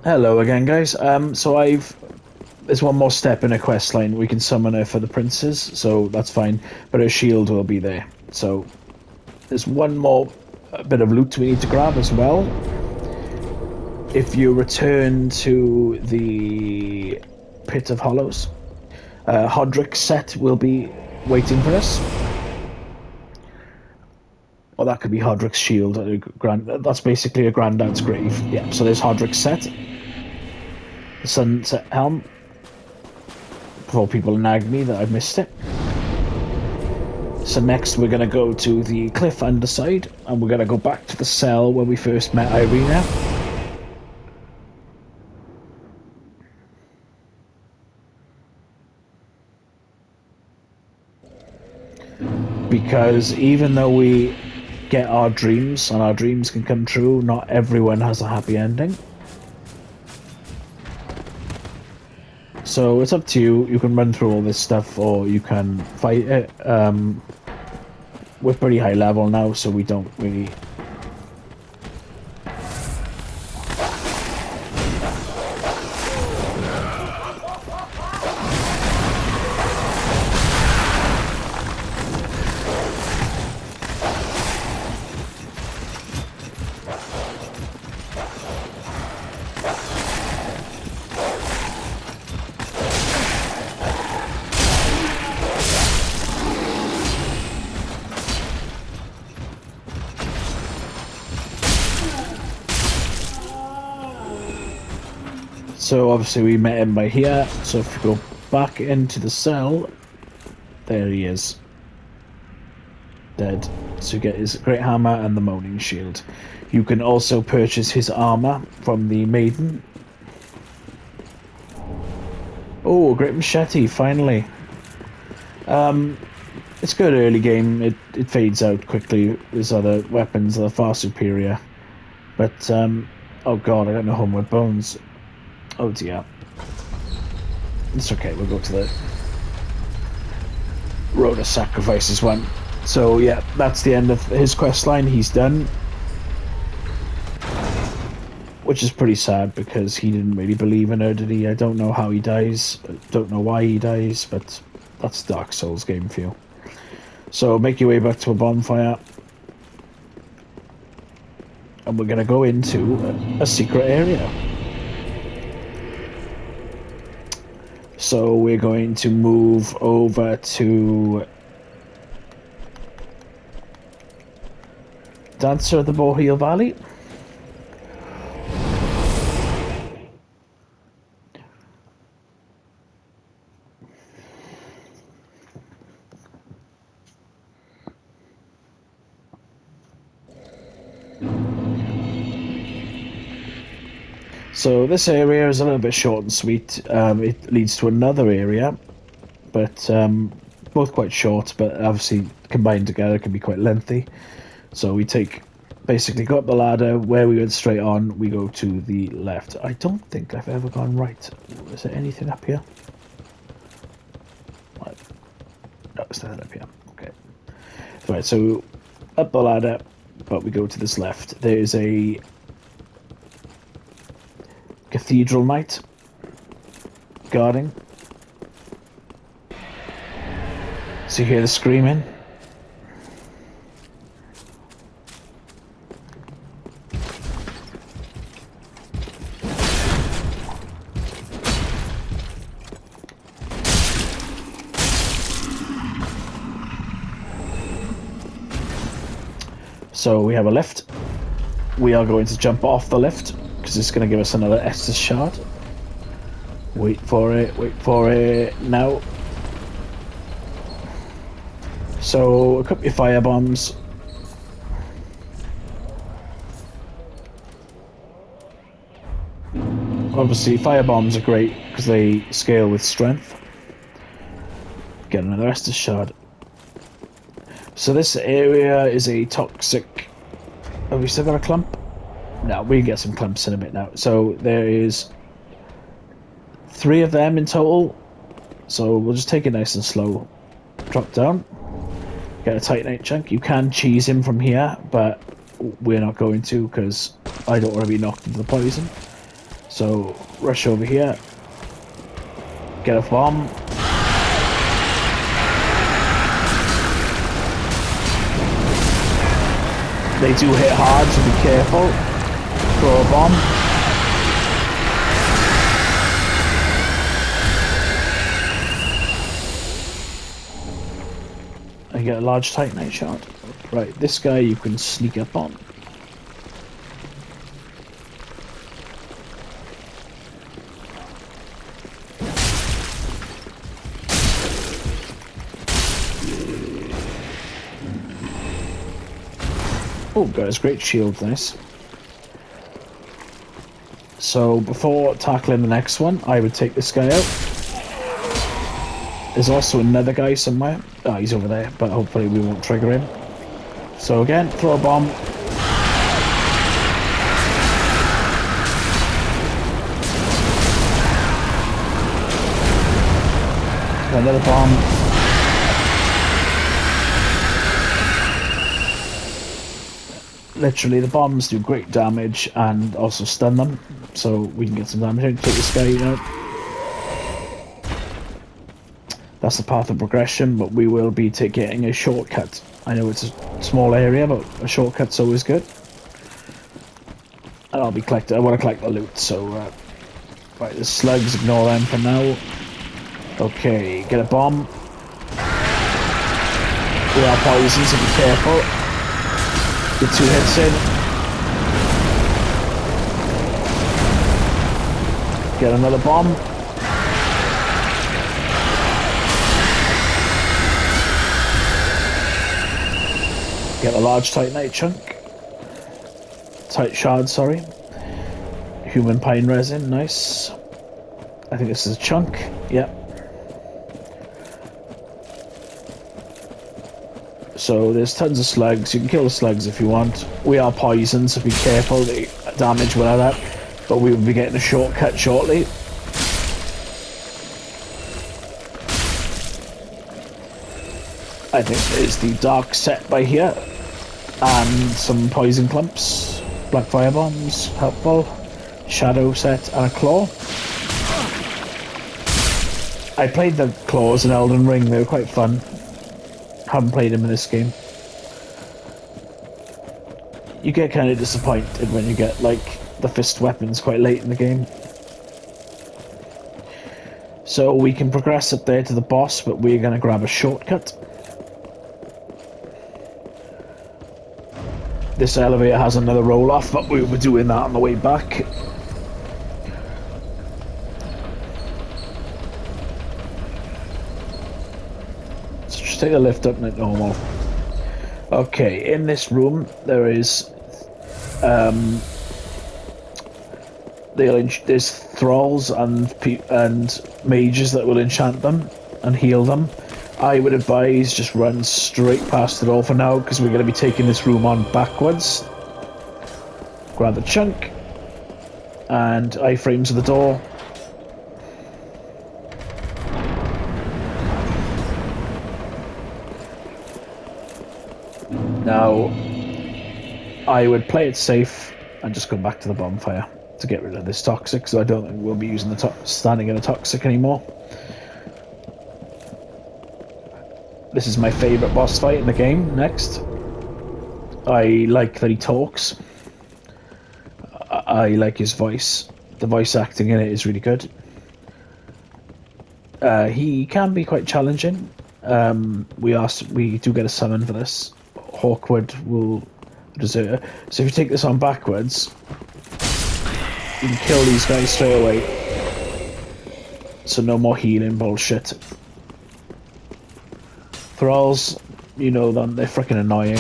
Hello again, guys. There's one more step in a quest line. We can summon her for the princess, so that's fine. But her shield will be there. So there's one more bit of loot we need to grab as well. If you return to the Pit of Hollows, Hodrick's set will be waiting for us. Or that could be Hodrick's shield. That's basically a granddad's grave. Yeah. So there's Hodrick's set, the Sunset Helm. Before people nag me that I've missed it. So next we're going to go to the cliff underside, and we're going to go back to the cell where we first met Irina. Because even though we get our dreams, and our dreams can come true, not everyone has a happy ending. So it's up to you. You can run through all this stuff, or you can fight it. We're pretty high level now, so we don't really. So obviously we met him by here. So if you go back into the cell, there he is. Dead. So you get his great hammer and the moaning shield. You can also purchase his armor from the maiden. Oh, great machete, finally. It's good early game. It fades out quickly. There's other weapons that are far superior. But oh god, I got no homeward bones. Oh dear. It's okay, we'll go to the Road of Sacrifices one. So yeah, that's the end of his quest line. He's done. Which is pretty sad because he didn't really believe in her, did he? I don't know how he dies. Don't know why he dies, but that's Dark Souls game for you. So make your way back to a bonfire. And we're going to go into a secret area. So we're going to move over to Dancer of the Boreal Valley. So this area is a little bit short and sweet. It leads to another area, but both quite short, but obviously combined together can be quite lengthy. So we basically go up the ladder. Where we went straight on, we go to the left. I don't think I've ever gone right. Is there anything up here? What? No, it's nothing up here. Okay. Right, so up the ladder, but we go to this left. There is a Cathedral Knight guarding. So you hear the screaming. So we have a lift. We are going to jump off the lift because it's going to give us another Estus shard. Wait for it, now. So equip your fire bombs. Obviously fire bombs are great because they scale with strength. Get another Estus shard. So this area is a toxic... Have we still got a clump? No, we can get some clumps in a bit now. So there is 3 of them in total. So we'll just take it nice and slow. Drop down. Get a Titanite chunk. You can cheese him from here, but we're not going to because I don't want to be knocked into the poison. So rush over here, get a bomb. They do hit hard, so be careful. Throw a bomb. And get a large Titanite shard. Right, this guy you can sneak up on. Oh, got his great shield, nice. So before tackling the next one, I would take this guy out. There's also another guy somewhere. Oh, he's over there, but hopefully we won't trigger him. So again, throw a bomb. Another bomb. Literally, the bombs do great damage and also stun them, so we can get some damage out. Take this guy out. That's the path of progression, but we will be getting a shortcut. I know it's a small area, but a shortcut's always good. And I'll be collecting. I want to collect the loot, so right, the slugs, ignore them for now. Okay, get a bomb. We are poisoned, so be careful. Get 2 hits in. Get another bomb. Get a large Titanite chunk. Tight shard, sorry. Human pine resin, nice. I think this is a chunk, yep. So there's tons of slugs. You can kill the slugs if you want. We are poisoned, so be careful. The damage will have that. But we will be getting a shortcut shortly. I think there's the dark set by here. And some poison clumps. Black fire bombs, helpful. Shadow set and a claw. I played the claws in Elden Ring. They were quite fun. Haven't played him in this game. You get kind of disappointed when you get like the fist weapons quite late in the game. So we can progress up there to the boss, but we're going to grab a shortcut. This elevator has another roll off, but we were doing that on the way back. Take the lift up like normal. Okay, in this room there is there's thralls and mages that will enchant them and heal them. I would advise just run straight past it all for now, because we're going to be taking this room on backwards. Grab the chunk and iframes of the door. Now, I would play it safe and just go back to the bonfire to get rid of this toxic, so I don't think we'll be using the standing in a toxic anymore. This is my favourite boss fight in the game. Next, I like that he talks. I like his voice. The voice acting in it is really good. He can be quite challenging. We do get a summon for this. Hawkwood will desert. So if you take this on backwards, you can kill these guys straight away. So no more healing bullshit. Thralls, you know them, they're freaking annoying.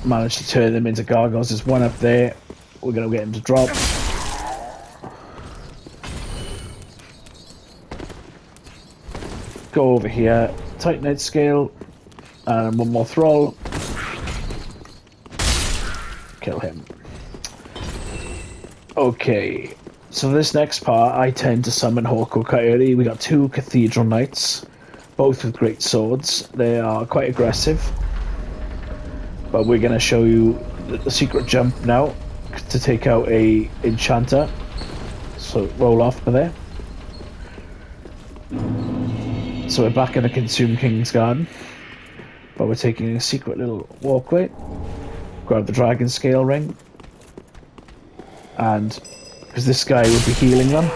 Managed to turn them into gargoyles. There's one up there. We're gonna get him to drop. Go over here. Titanite scale, and one more thrall. Kill him. Okay, so this next part, I tend to summon Hawk Coyote. We got 2 Cathedral Knights, both with great swords. They are quite aggressive, but we're going to show you the secret jump now. to take out a enchanter. So roll off by there. So we're back in the Consume King's Garden, but we're taking a secret little walkway. Grab the dragon scale ring, and because this guy would be healing them,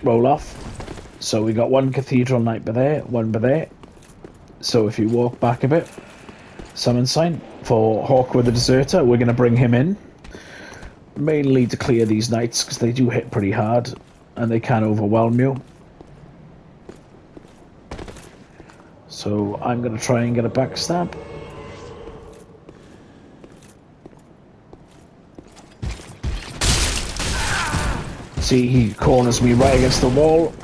roll off. So we got one cathedral knight by there, one by there. So if you walk back a bit, summon sign for Hawkwood the Deserter. We're going to bring him in, mainly to clear these knights because they do hit pretty hard and they can overwhelm you. So I'm going to try and get a backstab. See, he corners me right against the wall.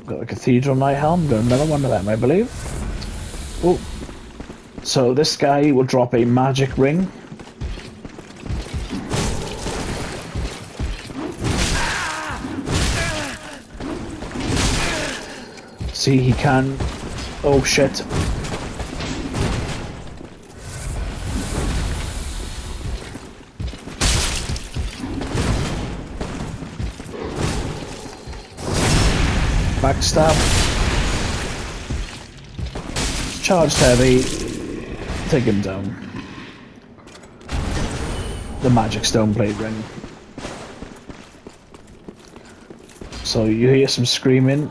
Got a Cathedral Knight helm, got another one of them, I believe. Oh, so this guy will drop a magic ring. See, he can... Oh shit. Backstab. Charged heavy. Take him down. The magic stone blade ring. So you hear some screaming.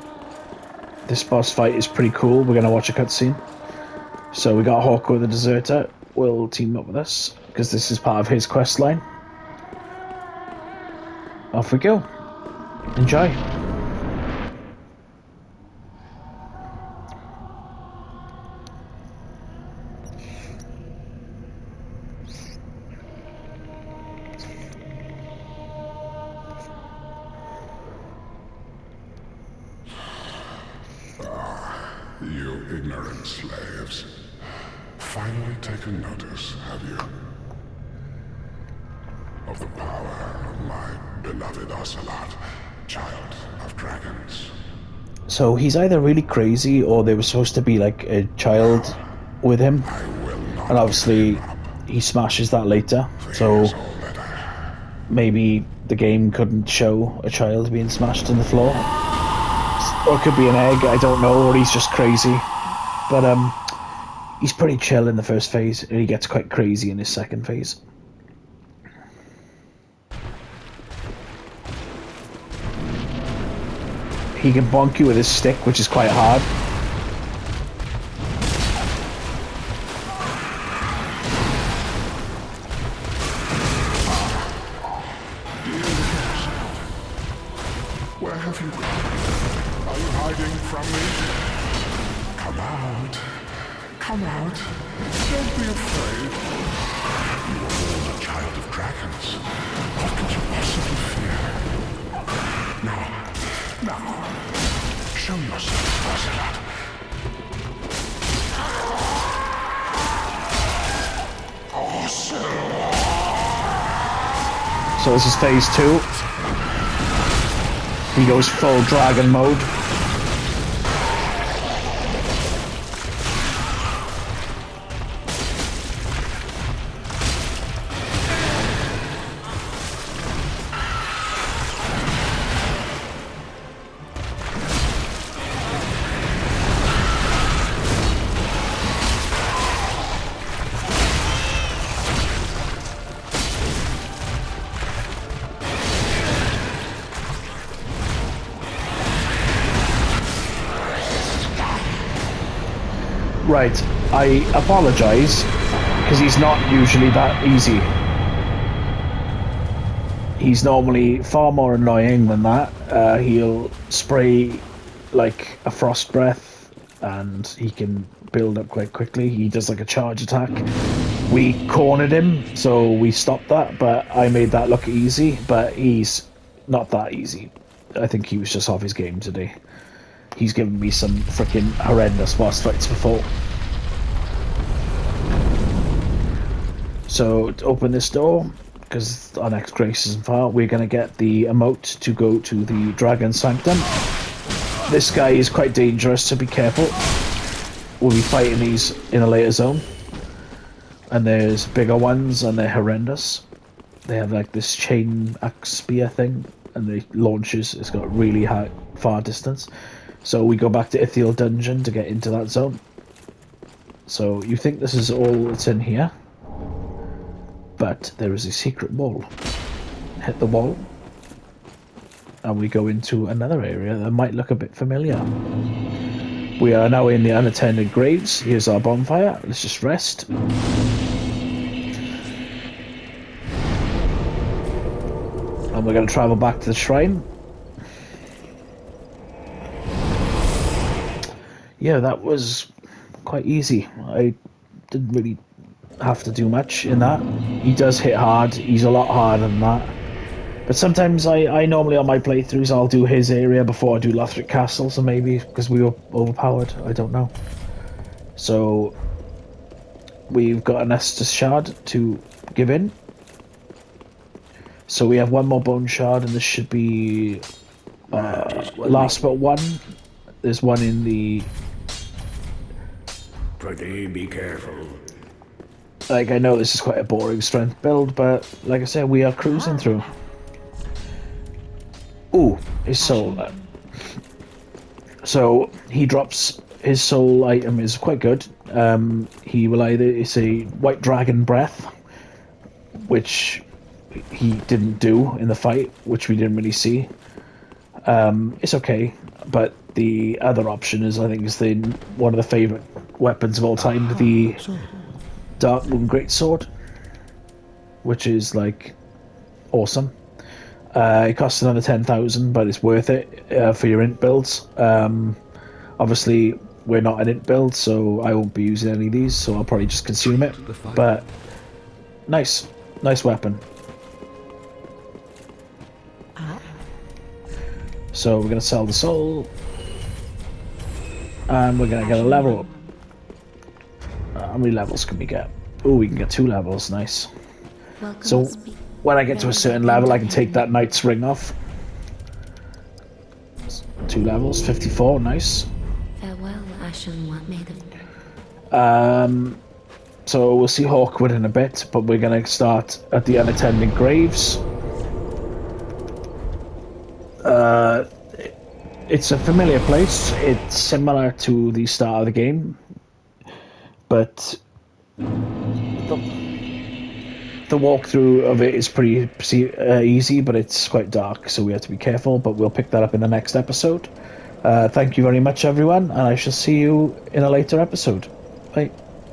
This boss fight is pretty cool. We're gonna watch a cutscene. So we got Hawkwood the Deserter. Will team up with us because this is part of his quest line. Off we go. Enjoy. You ignorant slaves. Finally taken notice, have you? Of the power of my beloved Ocelot, child of dragons. So he's either really crazy or they were supposed to be like a child with him. I will not. And obviously he smashes that later. So maybe the game couldn't show a child being smashed in the floor. Or it could be an egg, I don't know, or he's just crazy. But he's pretty chill in the first phase, and he gets quite crazy in his second phase. He can bonk you with his stick, which is quite hard. Where have you gone? Are you hiding from me? Come out. Come out. Don't be afraid. You are all a child of dragons. What could you possibly fear? Now, show yourself, Ocelot. So this is phase 2. He goes full dragon mode. Right, I apologise, because he's not usually that easy. He's normally far more annoying than that. He'll spray like a frost breath, and he can build up quite quickly. He does like a charge attack. We cornered him, so we stopped that, but I made that look easy, but he's not that easy. I think he was just off his game today. He's given me some freaking horrendous boss fights before. So to open this door, because our next grace isn't far, we're going to get the emote to go to the Dragon Sanctum. This guy is quite dangerous, so be careful. We'll be fighting these in a later zone. And there's bigger ones, and they're horrendous. They have like this chain axe spear thing, and it launches. It's got really high, far distance. So we go back to Ithiel Dungeon to get into that zone. So you think this is all that's in here, but there is a secret wall. Hit the wall, and we go into another area that might look a bit familiar. We are now in the unattended graves. Here's our bonfire. Let's just rest. And we're going to travel back to the shrine. Yeah, that was quite easy. I didn't really have to do much in that. He does hit hard. He's a lot harder than that. But sometimes I normally on my playthroughs I'll do his area before I do Lothric Castle, so maybe because we were overpowered, I don't know. So we've got an Estus Shard to give in. So we have one more Bone Shard, and this should be last but one. There's one in the... Pretty be careful. Like, I know this is quite a boring strength build, but like I said, we are cruising through. Ooh, his soul. So he drops his soul item is quite good. He will either, it's a White Dragon Breath, which he didn't do in the fight, which we didn't really see. It's okay, but the other option is, I think, is the one of the favorite weapons of all time, the Dark Moon Greatsword, which is like awesome. It costs another 10,000, but it's worth it for your int builds. Obviously, we're not an int build, so I won't be using any of these, so I'll probably just consume it. But nice weapon. So we're going to sell the soul, and we're going to get a level up. How many levels can we get? Oh, we can get 2 levels, nice. So when I get to a certain level, I can take that knight's ring off. 2 levels, 54, nice. Farewell, Ashen One made of. So we'll see Hawkwood in a bit, but we're going to start at the unattended graves. It's a familiar place. It's similar to the start of the game, but the walkthrough of it is pretty easy, but it's quite dark, so we have to be careful, but we'll pick that up in the next episode. Thank you very much, everyone, and I shall see you in a later episode. Bye.